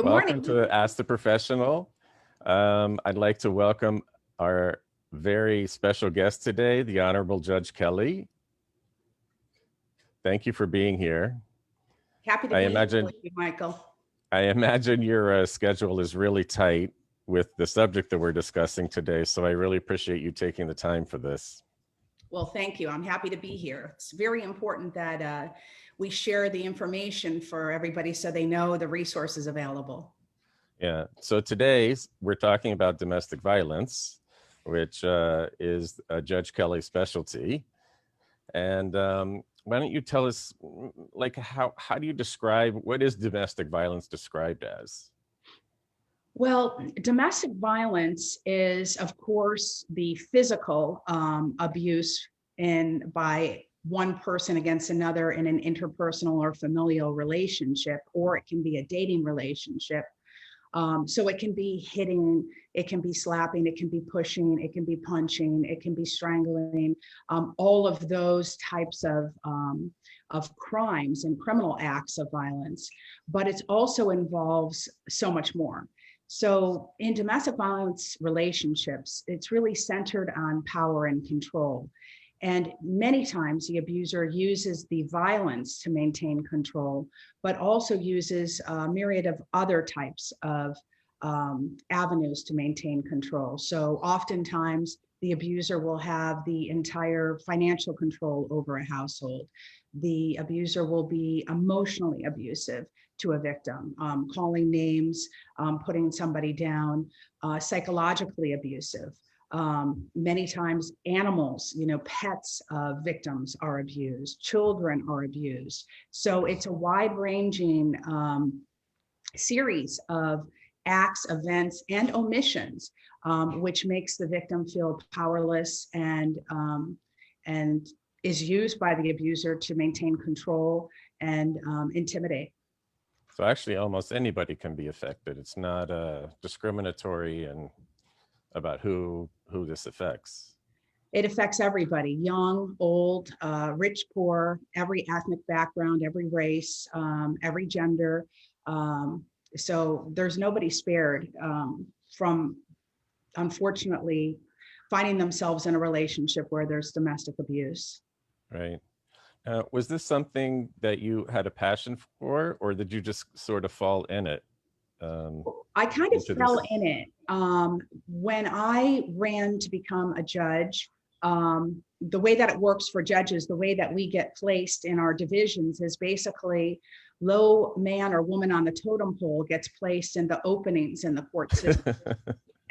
Good Welcome morning. to Ask the Professional. I'd like to welcome our very special guest today, the Honorable Judge Kelly. Thank you for being here. Happy to be here with you, Michael. I imagine your schedule is really tight with the subject that we're discussing today, so I really appreciate you taking the time for this. Well, thank you. I'm happy to be here. It's very important that we share the information for everybody so they know the resources available. Yeah, so today we're talking about domestic violence, which is Judge Kelly's specialty. And why don't you tell us, like, how do you describe, what is domestic violence described as? Well, domestic violence is, of course, the physical abuse by one person against another in an interpersonal or familial relationship, or it can be a dating relationship. So it can be hitting, it can be slapping, it can be pushing, it can be punching, it can be strangling, all of those types of crimes and criminal acts of violence. But it also involves so much more. So in domestic violence relationships, it's really centered on power and control. And many times the abuser uses the violence to maintain control, but also uses a myriad of other types of avenues to maintain control. So oftentimes the abuser will have the entire financial control over a household. The abuser will be emotionally abusive to a victim, calling names, putting somebody down, psychologically abusive. Many times animals, pets of victims are abused, children are abused. So it's a wide-ranging series of acts, events, and omissions, which makes the victim feel powerless and is used by the abuser to maintain control and intimidate. So actually almost anybody can be affected. It's not discriminatory and about who this affects. It affects everybody, young, old, rich, poor, every ethnic background, every race, every gender. So there's nobody spared from, unfortunately, finding themselves in a relationship where there's domestic abuse. Right. Was this something that you had a passion for, or did you just sort of fall in it? I kind of fell in it. When I ran to become a judge, the way that it works for judges, the way that we get placed in our divisions is basically low man or woman on the totem pole gets placed in the openings in the court system.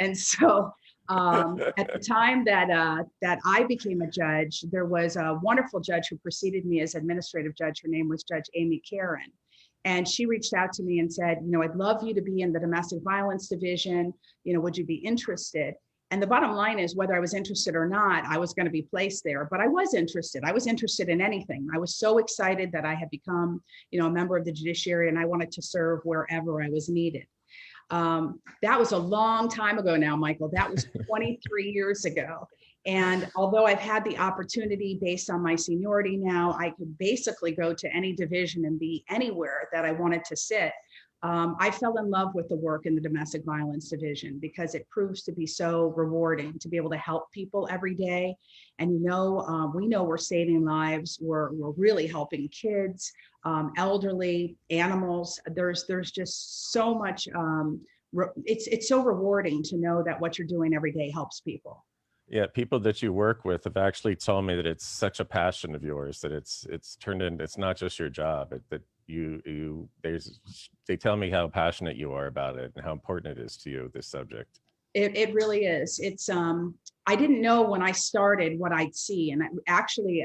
And so at the time that I became a judge, there was a wonderful judge who preceded me as administrative judge. Her name was Judge Amy Karen. And she reached out to me and said, I'd love you to be in the domestic violence division. Would you be interested? And the bottom line is, whether I was interested or not, I was going to be placed there. But I was interested. I was interested in anything. I was so excited that I had become, a member of the judiciary, and I wanted to serve wherever I was needed. That was a long time ago now, Michael. That was 23 years ago. And although I've had the opportunity based on my seniority now, I could basically go to any division and be anywhere that I wanted to sit. I fell in love with the work in the domestic violence division because it proves to be so rewarding to be able to help people every day. And we know we're saving lives. We're really helping kids, elderly, animals. There's just so much. It's so rewarding to know that what you're doing every day helps people. Yeah, people that you work with have actually told me that it's such a passion of yours, that it's turned into, it's not just your job, that they tell me how passionate you are about it and how important it is to you, this subject. It really is. It's I didn't know when I started what I'd see, and actually,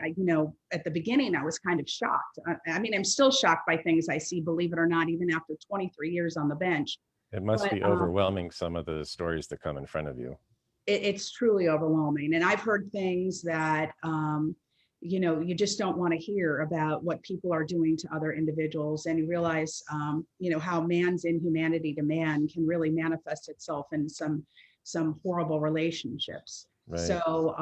at the beginning I was kind of shocked. I'm still shocked by things I see, believe it or not, even after 23 years on the bench. It must be overwhelming, some of the stories that come in front of you. It's truly overwhelming. And I've heard things that, you just don't want to hear about what people are doing to other individuals. And you realize, how man's inhumanity to man can really manifest itself in some horrible relationships. Right. So,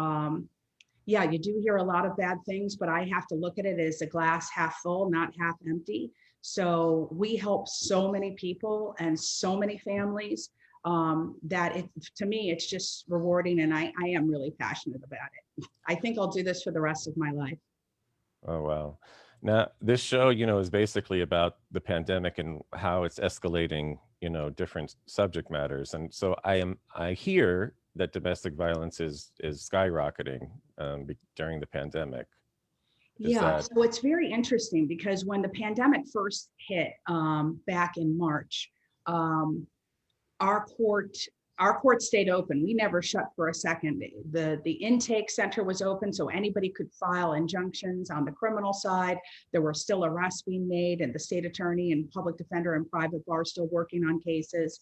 yeah, you do hear a lot of bad things, but I have to look at it as a glass half full, not half empty. So we help so many people and so many families that to me, it's just rewarding, and I am really passionate about it. I think I'll do this for the rest of my life. Oh, wow. Now, this show, is basically about the pandemic and how it's escalating, different subject matters. And so I hear that domestic violence is skyrocketing during the pandemic. Yeah, so it's very interesting because when the pandemic first hit back in March, our court stayed open. We never shut for a second. The intake center was open, so anybody could file injunctions on the criminal side. There were still arrests being made, and the state attorney and public defender and private bar still working on cases.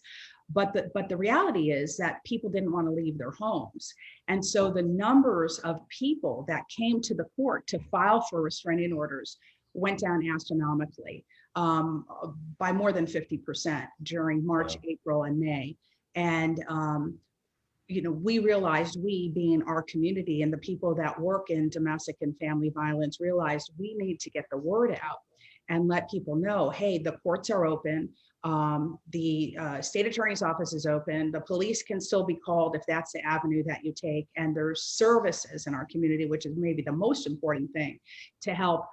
But the reality is that people didn't want to leave their homes. And so the numbers of people that came to the court to file for restraining orders went down astronomically by more than 50% during March, April, and May. And we realized, we being our community and the people that work in domestic and family violence, realized we need to get the word out and let people know, hey, the courts are open. The state attorney's office is open. The police can still be called if that's the avenue that you take. And there's services in our community, which is maybe the most important thing, to help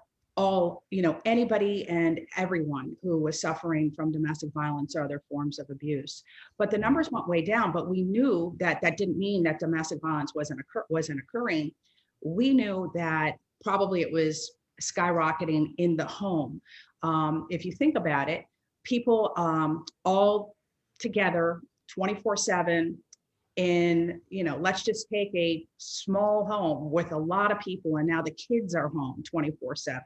anybody and everyone who was suffering from domestic violence or other forms of abuse. But the numbers went way down, but we knew that didn't mean that domestic violence wasn't occurring. We knew that probably it was skyrocketing in the home. If you think about it, people all together 24/7 in, let's just take a small home with a lot of people, and now the kids are home 24/7.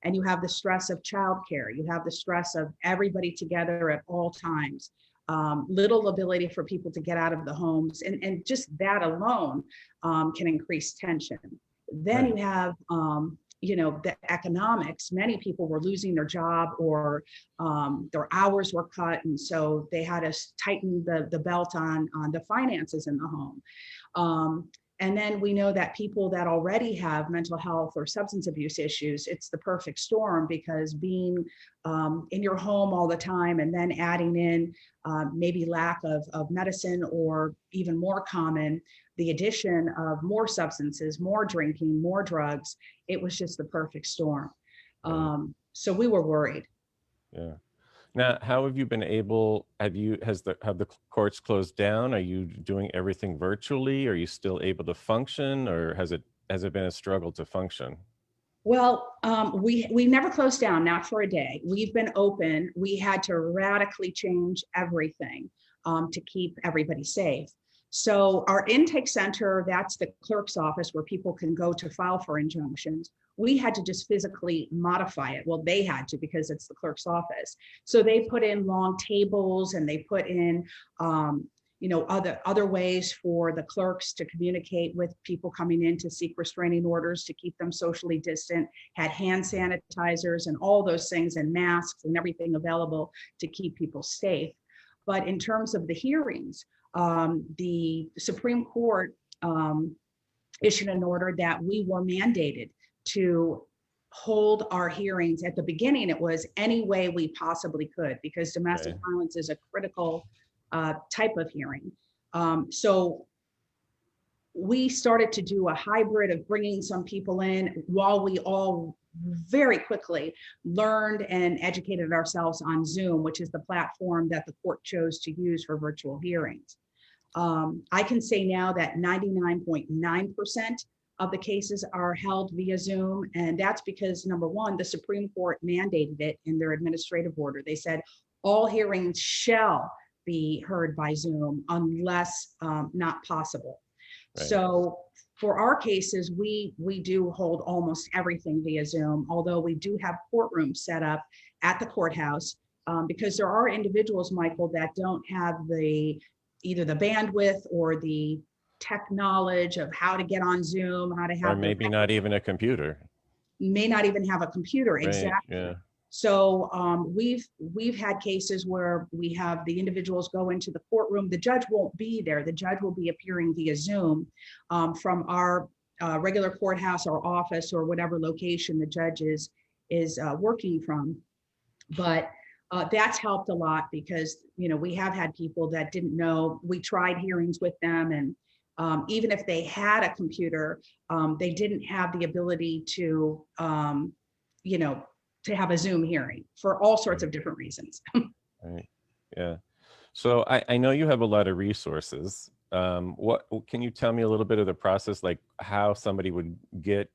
And you have the stress of childcare, you have the stress of everybody together at all times, little ability for people to get out of the homes, and just that alone can increase tension. Then you have the economics. Many people were losing their job, or their hours were cut. And so they had to tighten the belt on the finances in the home. And then we know that people that already have mental health or substance abuse issues, it's the perfect storm, because being in your home all the time and then adding in maybe lack of medicine, or even more common, the addition of more substances, more drinking, more drugs, it was just the perfect storm. So we were worried. Yeah. Now, how have you been able, have the courts closed down? Are you doing everything virtually? Are you still able to function, or has it been a struggle to function? Well, we never closed down, not for a day. We've been open. We had to radically change everything to keep everybody safe. So our intake center, that's the clerk's office where people can go to file for injunctions. We had to just physically modify it. Well, they had to, because it's the clerk's office. So they put in long tables, and they put in other ways for the clerks to communicate with people coming in to seek restraining orders, to keep them socially distant, had hand sanitizers and all those things, and masks and everything available to keep people safe. But in terms of the hearings, the Supreme Court issued an order that we were mandated to hold our hearings. At the beginning, it was any way we possibly could, because domestic violence is a critical type of hearing. So we started to do a hybrid of bringing some people in, while we all very quickly learned and educated ourselves on Zoom, which is the platform that the court chose to use for virtual hearings. I can say now that 99.9% of the cases are held via Zoom, and that's because, number one, the Supreme Court mandated it in their administrative order. They said all hearings shall be heard by Zoom unless not possible. Right. So for our cases, we do hold almost everything via Zoom, although we do have courtrooms set up at the courthouse, because there are individuals, Michael, that don't have either the bandwidth or the tech knowledge of how to get on Zoom, how to have, or maybe not even a computer. May not even have a computer, right. Exactly. Yeah. So we've had cases where we have the individuals go into the courtroom. The judge won't be there. The judge will be appearing via Zoom from our regular courthouse or office, or whatever location the judge is working from. But that's helped a lot because, we have had people that didn't know. We tried hearings with them, and even if they had a computer, they didn't have the ability to, to have a Zoom hearing for all sorts of different reasons. Right. Yeah. So I know you have a lot of resources. What can you tell me a little bit of the process, like how somebody would get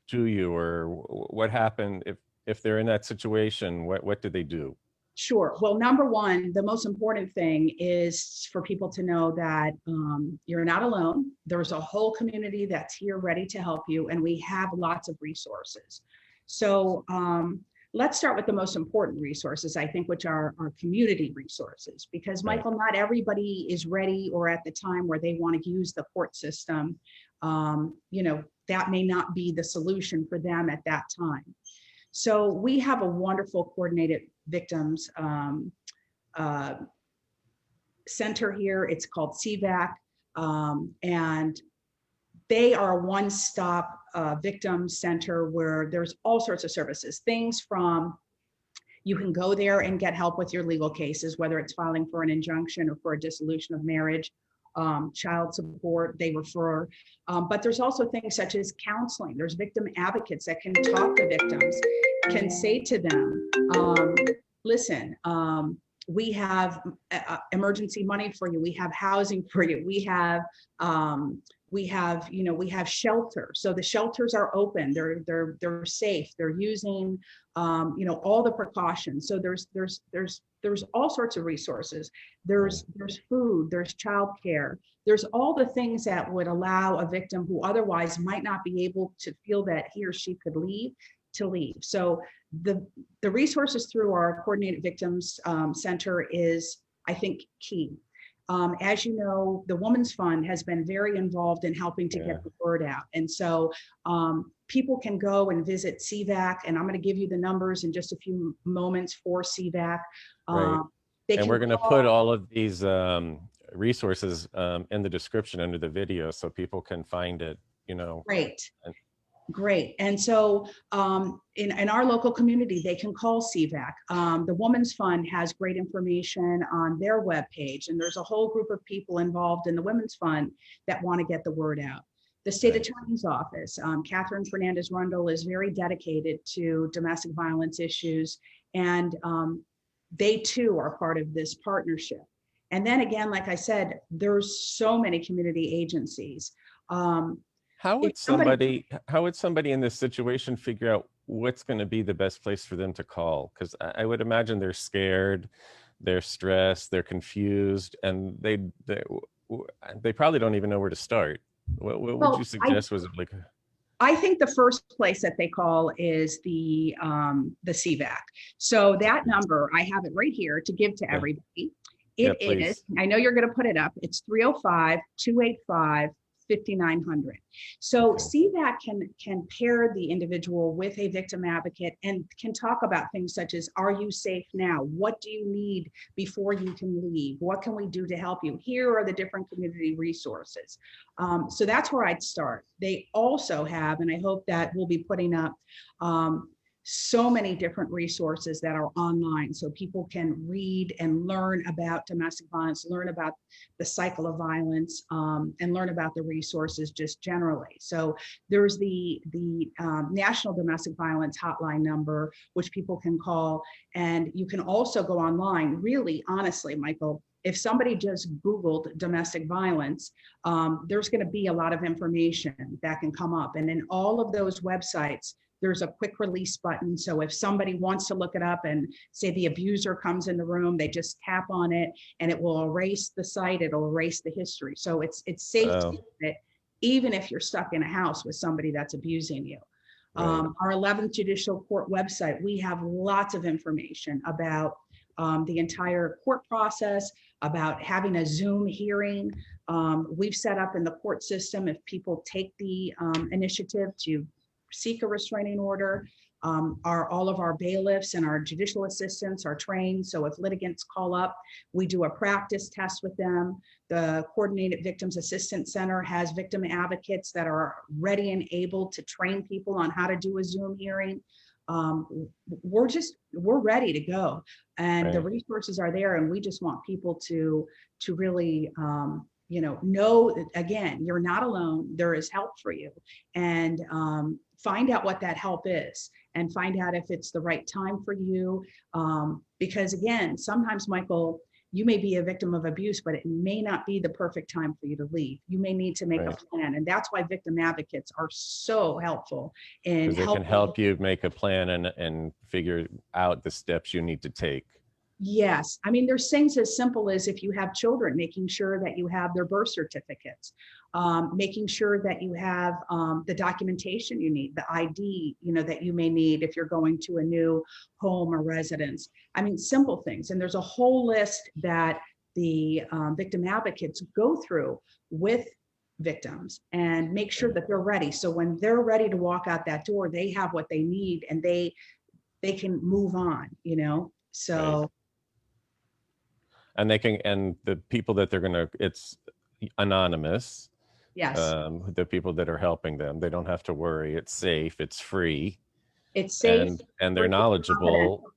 to you, or what happened if they're in that situation? What did they do? Sure. Well, number one, the most important thing is for people to know that you're not alone. There's a whole community that's here ready to help you, and we have lots of resources. So let's start with the most important resources, I think, which are our community resources, because Right. Michael, not everybody is ready or at the time where they want to use the court system. That may not be the solution for them at that time. So we have a wonderful coordinated victims center here. It's called CVAC, and they are a one-stop victim center where there's all sorts of services. Things from, you can go there and get help with your legal cases, whether it's filing for an injunction or for a dissolution of marriage, child support, they refer. But there's also things such as counseling. There's victim advocates that can talk to victims, can say to them, listen, we have emergency money for you. We have housing for you. We have shelter. So the shelters are open. They're safe. They're using, all the precautions. So there's all sorts of resources. There's food. There's childcare. There's all the things that would allow a victim who otherwise might not be able to feel that he or she could leave to leave. So the resources through our coordinated victims center is, I think, key. As you know, the Women's Fund has been very involved in helping to get the word out. And so people can go and visit CVAC, and I'm going to give you the numbers in just a few moments for CVAC. Right. And we're going to put all of these resources in the description under the video so people can find it, Great. Great. And so in our local community, they can call CVAC. The Women's Fund has great information on their webpage, and there's a whole group of people involved in the Women's Fund that want to get the word out. The state attorney's office, Catherine Fernandez-Rundle, is very dedicated to domestic violence issues, and they too are part of this partnership. And then again, like I said, there's so many community agencies. How would somebody in this situation figure out what's going to be the best place for them to call? Because I would imagine they're scared, they're stressed, they're confused, and they probably don't even know where to start. What would you suggest was like? I think the first place that they call is the CVAC. So that number, I have it right here to give to everybody. It is, I know you're going to put it up. It's 305-285-5900. So CVAC can pair the individual with a victim advocate and can talk about things such as, are you safe now? What do you need before you can leave? What can we do to help you? Here are the different community resources. So that's where I'd start. They also have, and I hope that we'll be putting up so many different resources that are online, so people can read and learn about domestic violence, learn about the cycle of violence, and learn about the resources just generally. So there's the National Domestic Violence Hotline number, which people can call, and you can also go online. Really, honestly, Michael, if somebody just Googled domestic violence, there's going to be a lot of information that can come up, and in all of those websites, there's a quick release button. So if somebody wants to look it up and say the abuser comes in the room, they just tap on it and it will erase the site, it'll erase the history. So it's safe to use it, even if you're stuck in a house with somebody that's abusing you. Right. Our 11th Judicial Court website, we have lots of information about the entire court process, about having a Zoom hearing. We've set up in the court system, if people take the initiative to seek a restraining order, all of our bailiffs and our judicial assistants are trained. So if litigants call up, we do a practice test with them. The Coordinated Victims Assistance Center has victim advocates that are ready and able to train people on how to do a Zoom hearing. we're ready to go, and the Right. resources are there, and we just want people to really know that, again, you're not alone. There is help for you, and find out what that help is, and find out if it's the right time for you. Because again, sometimes, Michael, you may be a victim of abuse, but it may not be the perfect time for you to leave. You may need to make a Right. plan. And that's why victim advocates are so helpful in Because they can helping. help you make a plan and figure out the steps you need to take. Yes. I mean, there's things as simple as, if you have children, making sure that you have their birth certificates, making sure that you have the documentation you need, the ID, that you may need if you're going to a new home or residence. I mean, simple things. And there's a whole list that the victim advocates go through with victims, and make sure that they're ready. So when they're ready to walk out that door, they have what they need, and they can move on. Right. So And they can, and the people that they're gonna, it's anonymous. yes, The people that are helping them, they don't have to worry. It's safe. It's free, it's safe, and they're free, and knowledgeable. confidential.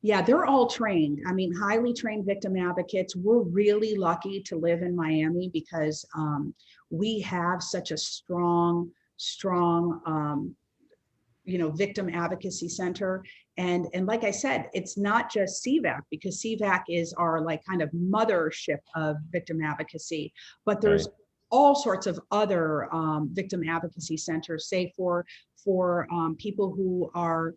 Yeah, they're all trained. I mean, highly trained victim advocates. We're really lucky to live in Miami because we have such a strong, victim advocacy center. And like I said, it's not just CVAC, because CVAC is our like kind of mothership of victim advocacy, but Right. there's all sorts of other victim advocacy centers, say for people who are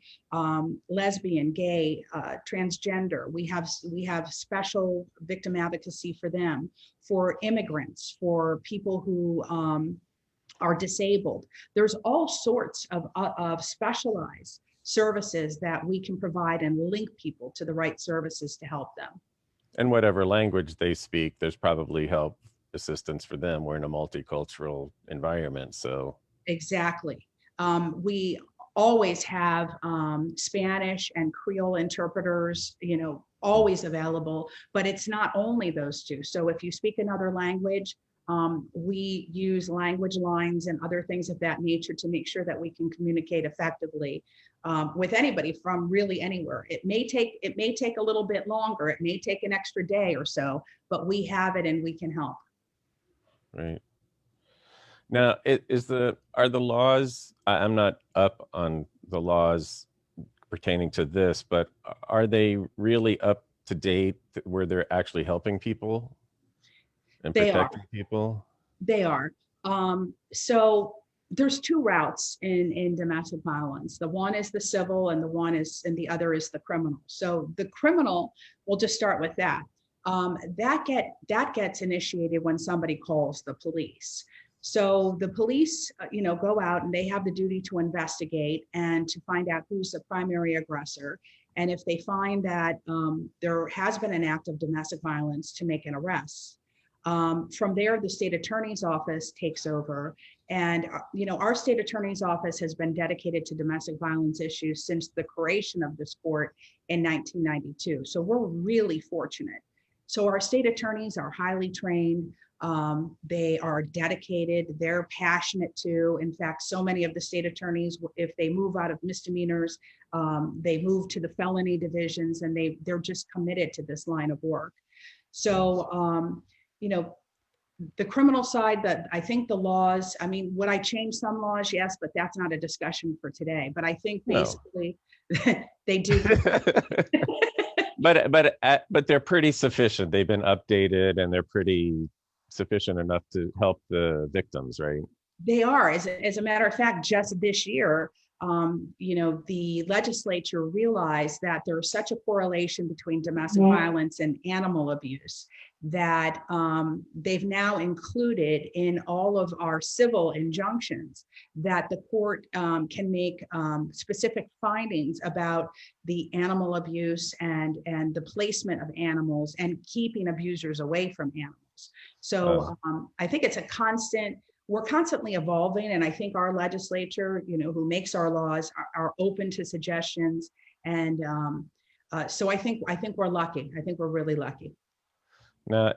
lesbian, gay, transgender. We have special victim advocacy for them, for immigrants, for people who are disabled. There's all sorts of specialized services that we can provide, and link people to the right services to help them. And whatever language they speak, there's probably help assistance for them. We're in a multicultural environment, so Exactly. We always have Spanish and Creole interpreters, always available, but it's not only those two. So if you speak another language, we use language lines and other things of that nature to make sure that we can communicate effectively with anybody from really anywhere. It may take a little bit longer. It may take an extra day or so, but we have it and we can help. right. Now, are the laws, I'm not up on the laws pertaining to this, but are they really up to date where they're actually helping people and They are. protecting people? They are. So there's two routes in domestic violence. The one is the civil, and the other is the criminal. So the criminal, we'll just start with that. That gets initiated when somebody calls the police. So the police, go out, and they have the duty to investigate and to find out who's the primary aggressor. And if they find that there has been an act of domestic violence, to make an arrest. From there, the state attorney's office takes over. And, our state attorney's office has been dedicated to domestic violence issues since the creation of this court in 1992. So we're really fortunate. So our state attorneys are highly trained. They are dedicated. They're passionate too. In fact, so many of the state attorneys, if they move out of misdemeanors, they move to the felony divisions, and they're just committed to this line of work. So, the criminal side, that I think the laws, I mean, would I change some laws? Yes, but that's not a discussion for today. But I think basically they do. But they're pretty sufficient. They've been updated, and they're pretty sufficient enough to help the victims, right? They are. As a matter of fact, just this year, the legislature realized that there's such a correlation between domestic violence and animal abuse that they've now included in all of our civil injunctions that the court can make specific findings about the animal abuse and the placement of animals and keeping abusers away from animals. So I think it's we're constantly evolving, and I think our legislature, who makes our laws, are open to suggestions, and so I think we're lucky. I think we're really lucky. Now,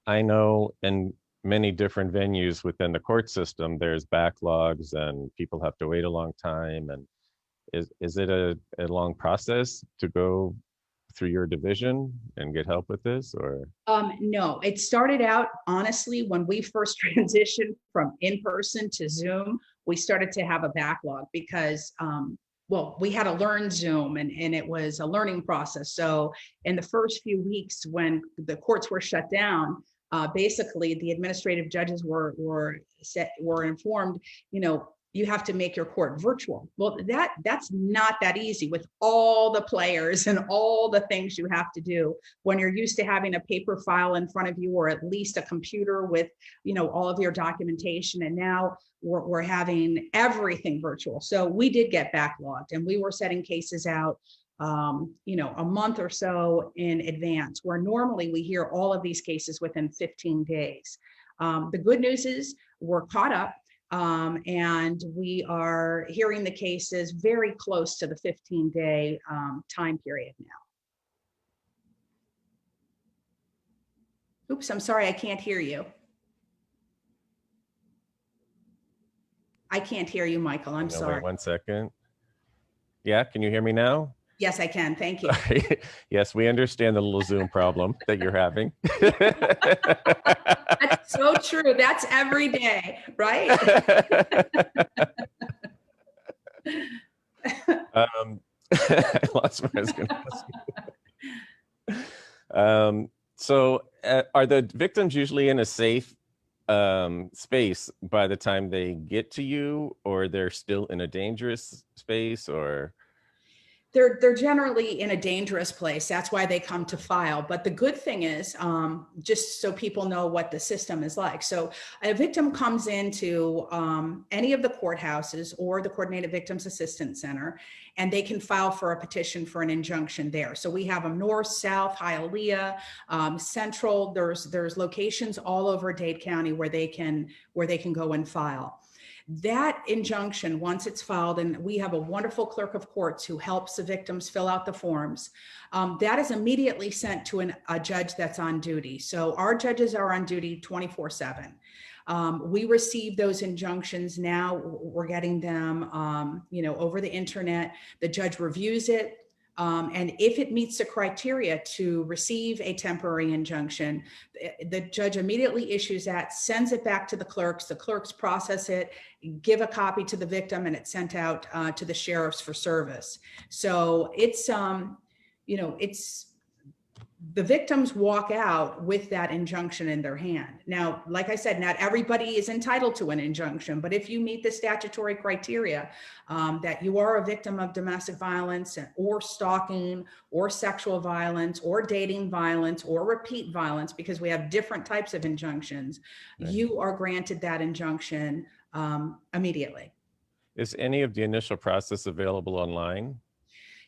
I know, and many different venues within the court system, there's backlogs and people have to wait a long time. And is it a long process to go through your division and get help with this, or? No, it started out, honestly, when we first transitioned from in-person to Zoom, we started to have a backlog because, well, we had to learn Zoom and it was a learning process. So in the first few weeks when the courts were shut down, basically the administrative judges were informed, you have to make your court virtual. Well, that's not that easy with all the players and all the things you have to do when you're used to having a paper file in front of you, or at least a computer with, all of your documentation. And now we're having everything virtual. So we did get backlogged, and we were setting cases out, a month or so in advance, where normally we hear all of these cases within 15 days. The good news is we're caught up. And we are hearing the cases very close to the 15-day time period now. Oops, I'm sorry, I can't hear you. I can't hear you, Michael. I'm sorry. Wait 1 second. Yeah, can you hear me now? Yes, I can. Thank you. Yes, we understand the little Zoom problem that you're having. That's so true. That's every day, right? I lost what I was going to ask you. So are the victims usually in a safe space by the time they get to you, or they're still in a dangerous space, or? They're generally in a dangerous place. That's why they come to file. But the good thing is, just so people know what the system is like. So a victim comes into any of the courthouses or the Coordinated Victims Assistance Center, and they can file for a petition for an injunction there. So we have them north, south, Hialeah, central. There's locations all over Dade County where they can go and file. That injunction, once it's filed, and we have a wonderful clerk of courts who helps the victims fill out the forms, that is immediately sent to a judge that's on duty. So our judges are on duty 24/7. We receive those injunctions now. We're getting them, over the internet. The judge reviews it. And if it meets the criteria to receive a temporary injunction, the judge immediately issues that, sends it back to the clerks process it, give a copy to the victim, and it's sent out to the sheriffs for service. So it's, the victims walk out with that injunction in their hand. Now, like I said, not everybody is entitled to an injunction, but if you meet the statutory criteria that you are a victim of domestic violence or stalking or sexual violence or dating violence or repeat violence, because we have different types of injunctions, right, you are granted that injunction immediately. Is any of the initial process available online?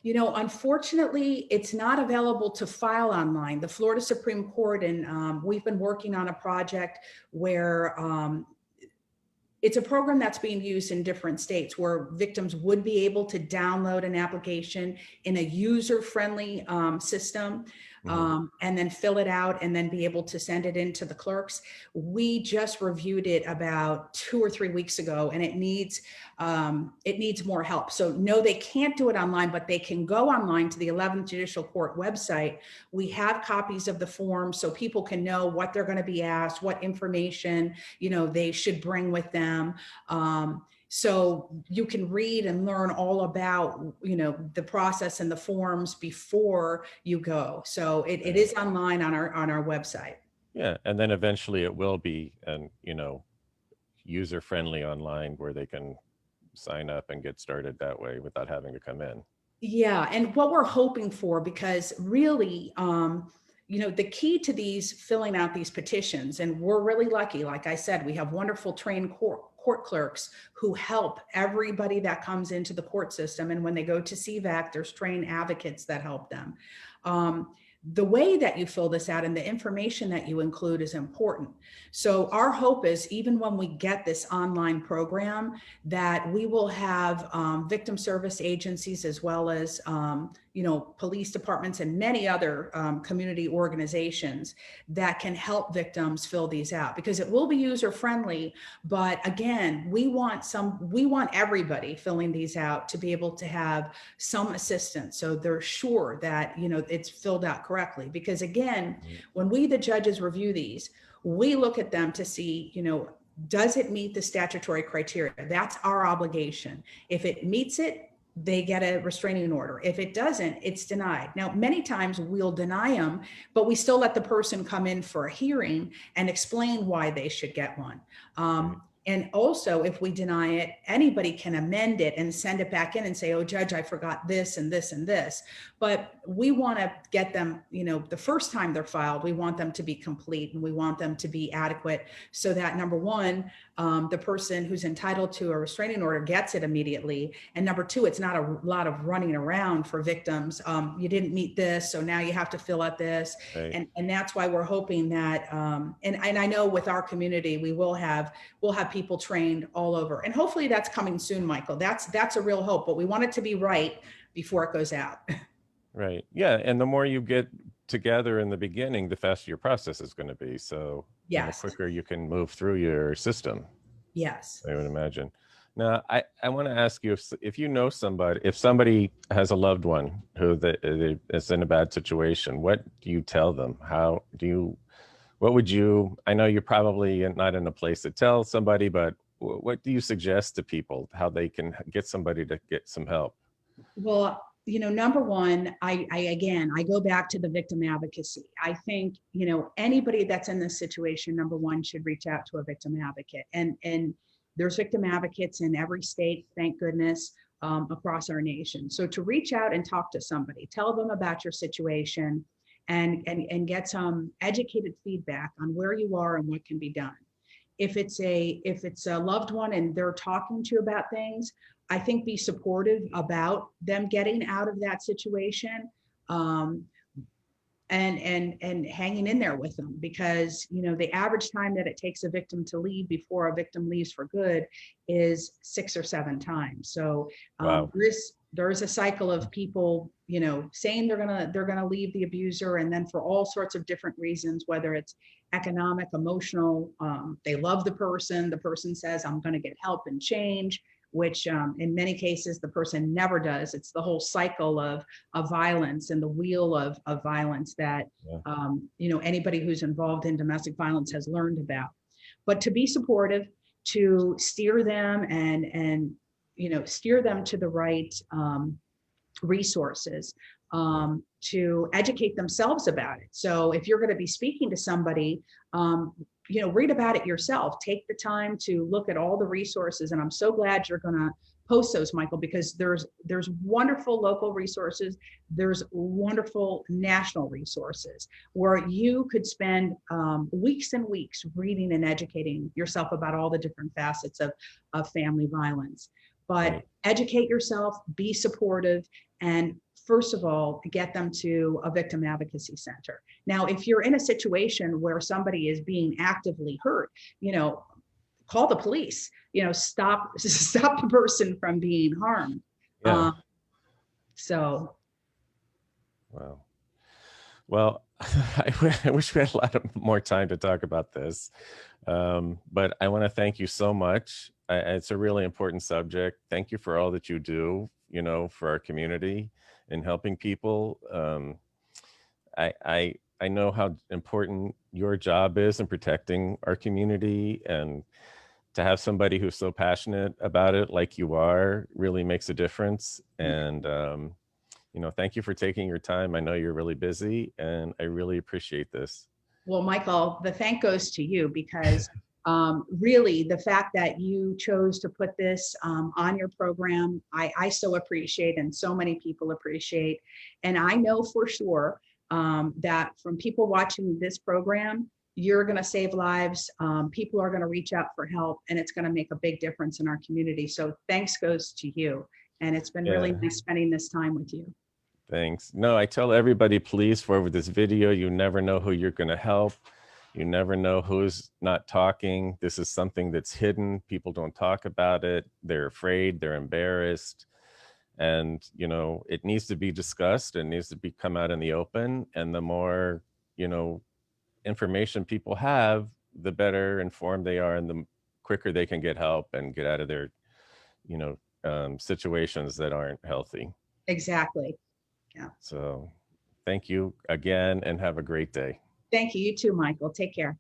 Unfortunately, it's not available to file online. The Florida Supreme Court, and we've been working on a project where it's a program that's being used in different states where victims would be able to download an application in a user-friendly system, and then fill it out and then be able to send it into the clerks. We just reviewed it about 2 or 3 weeks ago, and it needs more help. So no, they can't do it online, but they can go online to the 11th Judicial Court website. We have copies of the form so people can know what they're going to be asked, what information, they should bring with them. So you can read and learn all about, the process and the forms before you go. So it is online on our website. Yeah, and then eventually it will be, user-friendly online where they can sign up and get started that way without having to come in. Yeah, and what we're hoping for, because really, the key to filling out these petitions, and we're really lucky, like I said, we have wonderful trained court clerks who help everybody that comes into the court system. And when they go to CVAC, there's trained advocates that help them. The way that you fill this out and the information that you include is important. So our hope is, even when we get this online program, that we will have victim service agencies as well as police departments and many other community organizations that can help victims fill these out, because it will be user friendly. But again, we want everybody filling these out to be able to have some assistance, so they're sure that it's filled out correctly. Because again, when we, the judges, review these, we look at them to see, does it meet the statutory criteria? That's our obligation. If it meets it, they get a restraining order. If it doesn't, it's denied. Now, many times we'll deny them, but we still let the person come in for a hearing and explain why they should get one. And also, if we deny it, anybody can amend it and send it back in and say, oh, judge, I forgot this and this and this. But we want to get them, the first time they're filed, we want them to be complete and we want them to be adequate, so that number one, the person who's entitled to a restraining order gets it immediately. And number two, it's not a lot of running around for victims. You didn't meet this, so now you have to fill out this. Right. And that's why we're hoping that, and I know with our community, we'll have people trained all over, and hopefully that's coming soon, Michael. That's a real hope, but we want it to be right before it goes out. Right. Yeah. And the more you get together in the beginning, the faster your process is going to be. So yes, the quicker you can move through your system. Yes. I would imagine. Now, I want to ask you if you know somebody, if somebody has a loved one who is in a bad situation, what do you tell them? What would you, I know you're probably not in a place to tell somebody, but what do you suggest to people, how they can get somebody to get some help? Well, number one, I go back to the victim advocacy. I think, anybody that's in this situation, number one, should reach out to a victim advocate. And there's victim advocates in every state, thank goodness, across our nation. So to reach out and talk to somebody, tell them about your situation, and get some educated feedback on where you are and what can be done. If it's a loved one and they're talking to you about things, I think be supportive about them getting out of that situation, and hanging in there with them, because the average time that it takes a victim to leave before a victim leaves for good is 6 or 7 times. So wow. There's a cycle of people saying they're gonna leave the abuser, and then for all sorts of different reasons, whether it's economic, emotional, they love the person says I'm going to get help and change, which in many cases the person never does. It's the whole cycle of violence and the wheel of violence that anybody who's involved in domestic violence has learned about. But to be supportive, to steer them and steer them to the right resources, to educate themselves about it. So if you're going to be speaking to somebody, read about it yourself. Take the time to look at all the resources. And I'm so glad you're going to post those, Michael, because there's wonderful local resources. There's wonderful national resources where you could spend weeks and weeks reading and educating yourself about all the different facets of family violence. But educate yourself, be supportive, and first of all, get them to a victim advocacy center. Now, if you're in a situation where somebody is being actively hurt, call the police, stop the person from being harmed. Yeah. So. Wow. Well, I wish we had a lot more time to talk about this. But I want to thank you so much. It's a really important subject. Thank you for all that you do, for our community and helping people. I know how important your job is in protecting our community, and to have somebody who's so passionate about it like you are really makes a difference. And, thank you for taking your time. I know you're really busy, and I really appreciate this. Well, Michael, the thank goes to you, because really the fact that you chose to put this on your program, I so appreciate, and so many people appreciate. And I know for sure that from people watching this program, you're going to save lives. People are going to reach out for help, and it's going to make a big difference in our community. So thanks goes to you. And it's been really nice spending this time with you. Thanks. No, I tell everybody, please forward this video. You never know who you're going to help. You never know who's not talking. This is something that's hidden. People don't talk about it. They're afraid. They're embarrassed. And, it needs to be discussed. It needs to be come out in the open. And the more, information people have, the better informed they are and the quicker they can get help and get out of their, situations that aren't healthy. Exactly. Yeah. So thank you again and have a great day. Thank you. You too, Michael. Take care.